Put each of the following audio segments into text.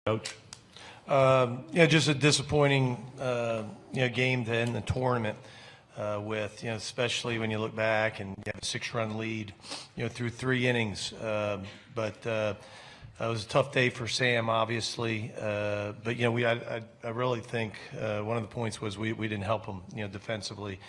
Coach? Just a disappointing, game to end the tournament with, especially when you look back and you have a 6-run lead, through 3 innings. But it was a tough day for Sam, obviously. But, I really think one of the points was we didn't help him, defensively.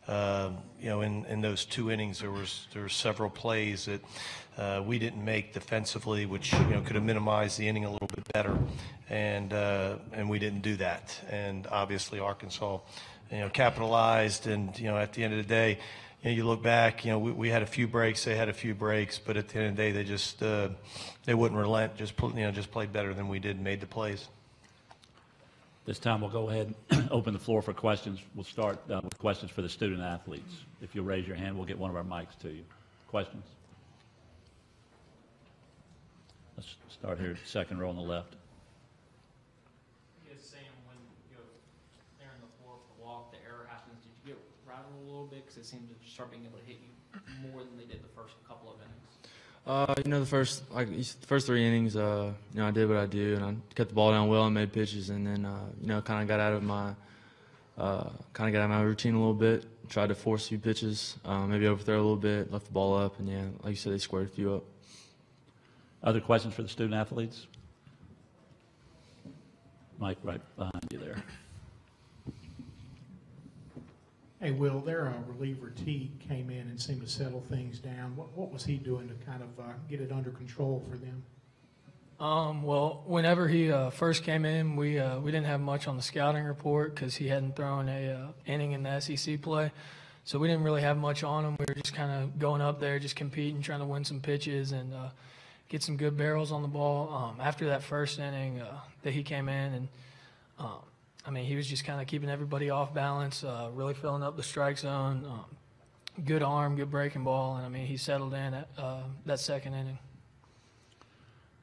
In those 2 innings, there were several plays that we didn't make defensively, which could have minimized the inning a little bit better, and we didn't do that. And obviously, Arkansas, capitalized. And at the end of the day, you look back, we had a few breaks, they had a few breaks, but at the end of the day, they just they wouldn't relent. Just played better than we did, and made the plays. This time we'll go ahead and open the floor for questions. We'll start with questions for the student athletes. If you'll raise your hand, we'll get one of our mics to you. Questions? Let's start here, second row on the left. Yes, Sam, when they're in the fourth, the walk, the error happens, did you get rattled a little bit? Because it seemed to start being able to hit you more than they did the first couple of innings. The first 3 innings, I did what I do, and I kept the ball down well and made pitches, and then, kind of got out of my routine a little bit. Tried to force a few pitches, maybe overthrow a little bit, left the ball up, and like you said, they squared a few up. Other questions for the student athletes? Mike, right behind you there. Hey, Will, their reliever Teague came in and seemed to settle things down. What was he doing to kind of get it under control for them? Well, whenever he first came in, we didn't have much on the scouting report because he hadn't thrown a inning in the SEC play. So we didn't really have much on him. We were just kind of going up there, just competing, trying to win some pitches and get some good barrels on the ball. After that first inning that he came in, and he was just kind of keeping everybody off balance, really filling up the strike zone. Good arm, good breaking ball, and he settled in at that second inning.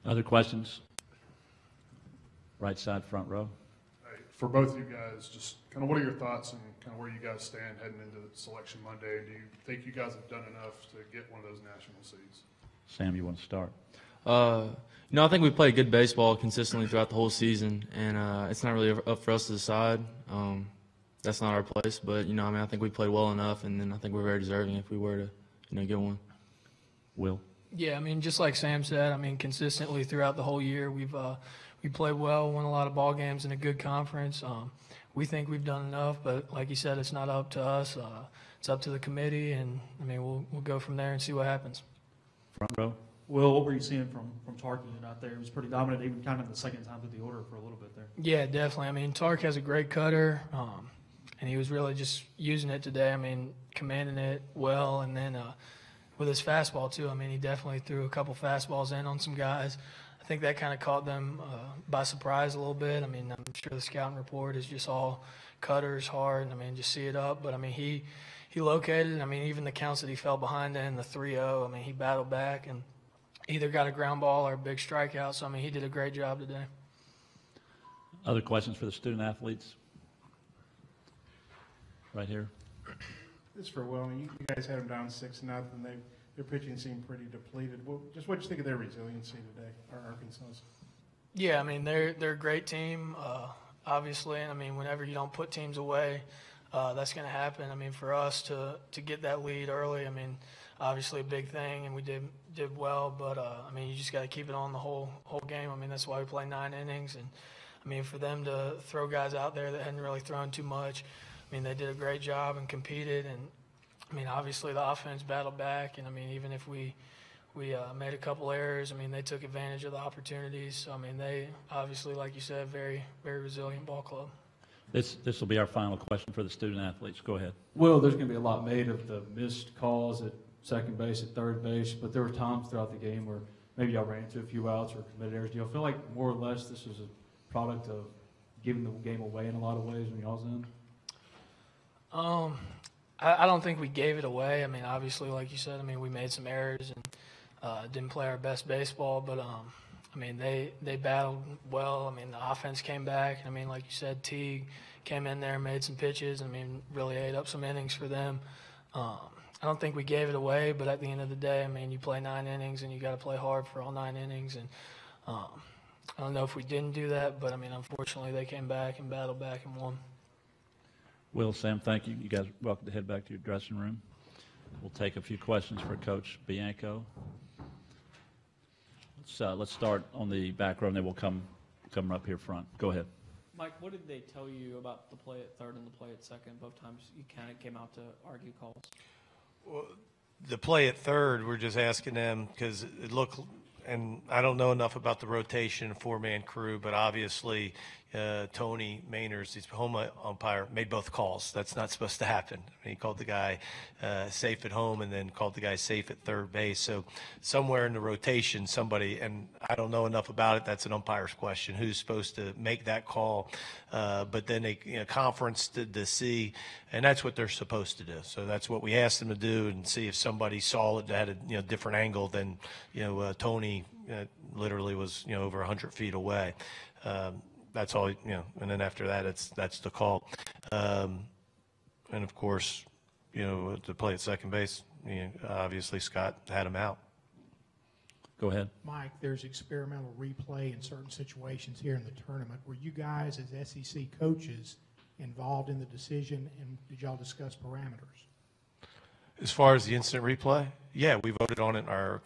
Other questions? Right side, front row. Hey, for both of you guys, just kind of what are your thoughts and kind of where you guys stand heading into Selection Monday? Do you think you guys have done enough to get one of those national seeds? Sam, you want to start? I think we played good baseball consistently throughout the whole season, and it's not really up for us to decide. That's not our place, but I think we played well enough, and then I think we're very deserving if we were to get one. Will? Yeah, just like Sam said, consistently throughout the whole year, we played well, won a lot of ball games in a good conference. We think we've done enough, but like you said, it's not up to us. It's up to the committee, and we'll go from there and see what happens. Front row. Will, what were you seeing from Tarky out there? He was pretty dominant, even kind of the second time through the order for a little bit there. Yeah, definitely. Tark has a great cutter, and he was really just using it today. Commanding it well, and then with his fastball too. He definitely threw a couple fastballs in on some guys. I think that kind of caught them by surprise a little bit. I'm sure the scouting report is just all cutters, hard, just see it up. But he located. Even the counts that he fell behind in the 3-0. He battled back and either got a ground ball or a big strikeout. So he did a great job today. Other questions for the student athletes? Right here. This is for Will. You guys had them down 6-0. Their pitching seemed pretty depleted. Just what do you think of their resiliency today, or Arkansas's? Yeah, they're a great team, obviously. And whenever you don't put teams away, that's going to happen. For us to get that lead early, obviously a big thing, and we did well. But you just got to keep it on the whole game. That's why we play 9 innings, and for them to throw guys out there that hadn't really thrown too much. They did a great job and competed, and obviously the offense battled back, and even if we made a couple errors, they took advantage of the opportunities. So they obviously, like you said, very, very resilient ball club. This will be our final question for the student athletes. Go ahead. Will, there's going to be a lot made of the missed calls at second base, at third base, but there were times throughout the game where maybe y'all ran into a few outs or committed errors. Do y'all feel like more or less this was a product of giving the game away in a lot of ways when y'all's in? I don't think we gave it away. Obviously, like you said, we made some errors and didn't play our best baseball, but they battled well. The offense came back. Like you said, Teague came in there and made some pitches. Really ate up some innings for them. I don't think we gave it away, but at the end of the day, you play 9 innings and you got to play hard for all 9 innings. And I don't know if we didn't do that, but I mean, unfortunately, they came back and battled back and won. Will, Sam, thank you. You guys are welcome to head back to your dressing room. We'll take a few questions for Coach Bianco. Let's start on the back row, and then we'll come up here front. Go ahead. Mike, what did they tell you about the play at third and the play at second? Both times you kind of came out to argue calls. Well, the play at third, we're just asking them because it looked, and I don't know enough about the rotation, four-man crew, but obviously Tony Mainers, his home umpire, made both calls. That's not supposed to happen. He called the guy safe at home and then called the guy safe at third base. So somewhere in the rotation, somebody, and I don't know enough about it, that's an umpire's question, who's supposed to make that call. But then they conference to see, and that's what they're supposed to do. So that's what we asked them to do, and see if somebody saw it that had a different angle than Tony literally was over 100 feet away. That's all, and then after that, that's the call. And of course, to play at second base, obviously Scott had him out. Go ahead. Mike, there's experimental replay in certain situations here in the tournament. Were you guys as SEC coaches involved in the decision, and did y'all discuss parameters? As far as the instant replay, yeah, we voted on it in our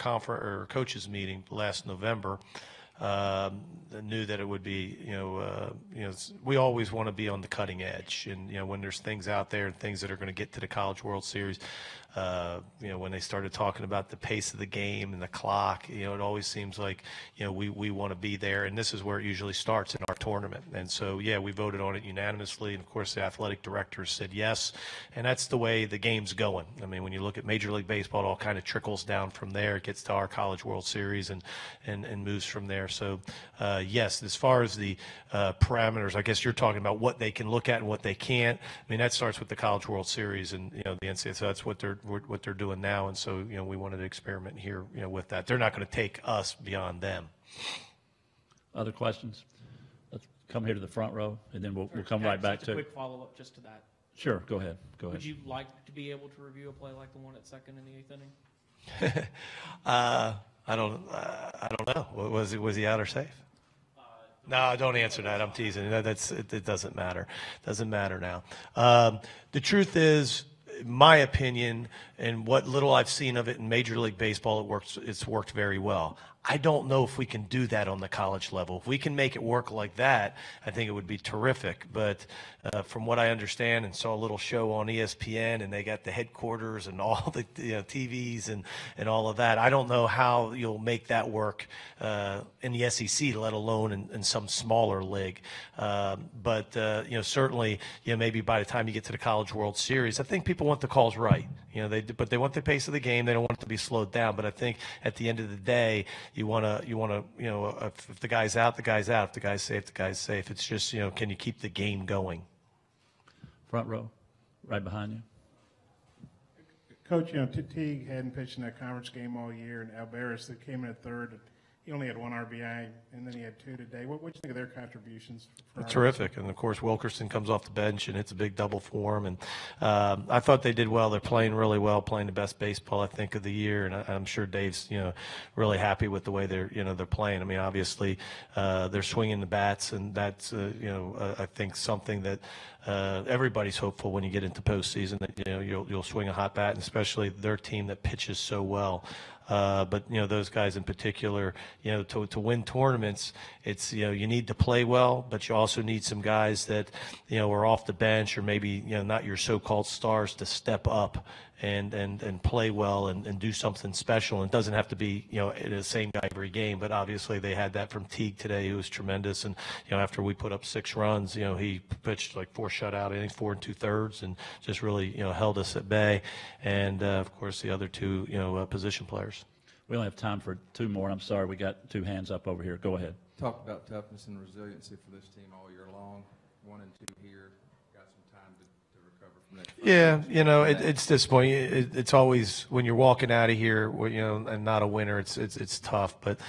coaches meeting last November. Knew that it would be, we always want to be on the cutting edge, and when there's things out there and things that are going to get to the College World Series, when they started talking about the pace of the game and the clock, it always seems like, we want to be there, and this is where it usually starts in our tournament. And so, yeah, we voted on it unanimously, and of course the athletic directors said yes, and that's the way the game's going. I mean, when you look at Major League Baseball, it all kind of trickles down from there. It gets to our College World Series and moves from there. So, yes, as far as the parameters, I guess you're talking about what they can look at and what they can't. I mean, that starts with the College World Series and, the NCAA. So that's what they're doing now. And so, we wanted to experiment here, with that. They're not going to take us beyond them. Other questions? Let's come here to the front row, and then we'll come right back Just a to. quick follow-up just to that. Sure, go ahead. Would you like to be able to review a play like the one at second in the eighth inning? I don't know. Was he out or safe? No, don't answer that. I'm teasing. It doesn't matter. Doesn't matter now. The truth is, my opinion, and what little I've seen of it in Major League Baseball, it's worked very well. I don't know if we can do that on the college level. If we can make it work like that, I think it would be terrific. But from what I understand and saw a little show on ESPN, and they got the headquarters and all the TVs and all of that, I don't know how you'll make that work in the SEC, let alone in some smaller league. But certainly, maybe by the time you get to the College World Series, I think people want the calls right. But they want the pace of the game. They don't want it to be slowed down. But I think at the end of the day, you want to, if the guy's out, the guy's out. If the guy's safe, the guy's safe. It's just, can you keep the game going? Front row, right behind you. Coach, Teague hadn't pitched in that conference game all year, and Alvarez that came in at third, he only had one RBI, and then he had two today. What do you think of their contributions? Terrific. And, of course, Wilkerson comes off the bench, and it's a big double for him. And I thought they did well. They're playing really well, playing the best baseball, I think, of the year. And I'm sure Dave's, really happy with the way they're playing. I mean, obviously, they're swinging the bats, and that's, I think something that everybody's hopeful when you get into postseason that, you'll swing a hot bat, and especially their team that pitches so well. But those guys in particular, to win tournaments, it's you need to play well, but you also need some guys that are off the bench or maybe not your so-called stars to step up and play well and do something special. And it doesn't have to be the same guy every game, but obviously they had that from Teague today, who was tremendous. And after we put up 6 runs, he pitched like 4 shutout innings, 4 2/3, and just really held us at bay. And of course the other 2 position players. We only have time for 2 more. I'm sorry, we got 2 hands up over here. Go ahead. Talked about toughness and resiliency for this team all year long. 1 and 2 here. Got some time to recover from that Yeah, it's disappointing. It's always when you're walking out of here, and not a winner. It's tough. But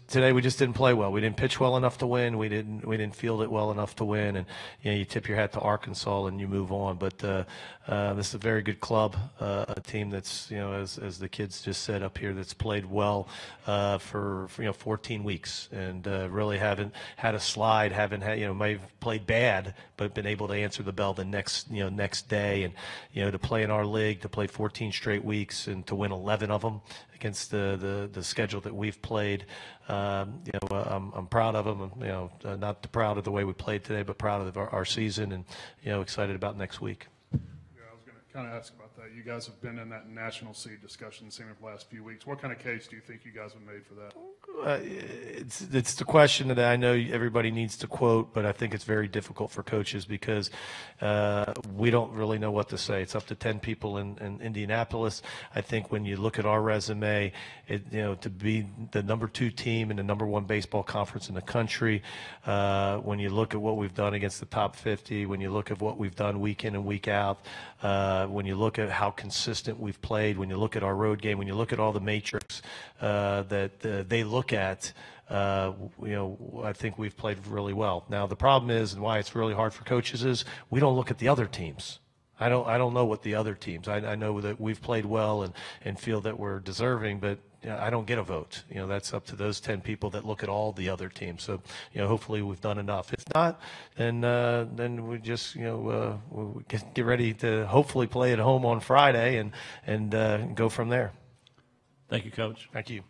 today we just didn't play well. We didn't pitch well enough to win. We didn't field it well enough to win. And you tip your hat to Arkansas and you move on. But this is a very good club, a team that's as the kids just said up here, that's played well for 14 weeks and really haven't had a slide. Haven't had may have played bad, but been able to answer the bell the next day. And to play in our league, to play 14 straight weeks and to win 11 of them against the schedule that we've played. I'm proud of them. Not proud of the way we played today, but proud of our season, and excited about next week. Yeah, I was going to kind of ask about that. You guys have been in that national seed discussion, seemingly for the last few weeks. What kind of case do you think you guys have made for that? It's the question that I know everybody needs to quote, but I think it's very difficult for coaches because we don't really know what to say. It's up to 10 people in Indianapolis. I think when you look at our resume, to be the number 2 team in the number 1 baseball conference in the country, when you look at what we've done against the top 50, when you look at what we've done week in and week out, when you look at how consistent we've played, when you look at our road game, when you look at all the matrix that they look at, I think we've played really well. Now the problem is, and why it's really hard for coaches, is we don't look at the other teams. I don't know what the other teams. I know that we've played well and feel that we're deserving, but I don't get a vote. That's up to those 10 people that look at all the other teams. So hopefully we've done enough. If not, then we just we'll get ready to hopefully play at home on Friday and go from there. Thank you, Coach. Thank you.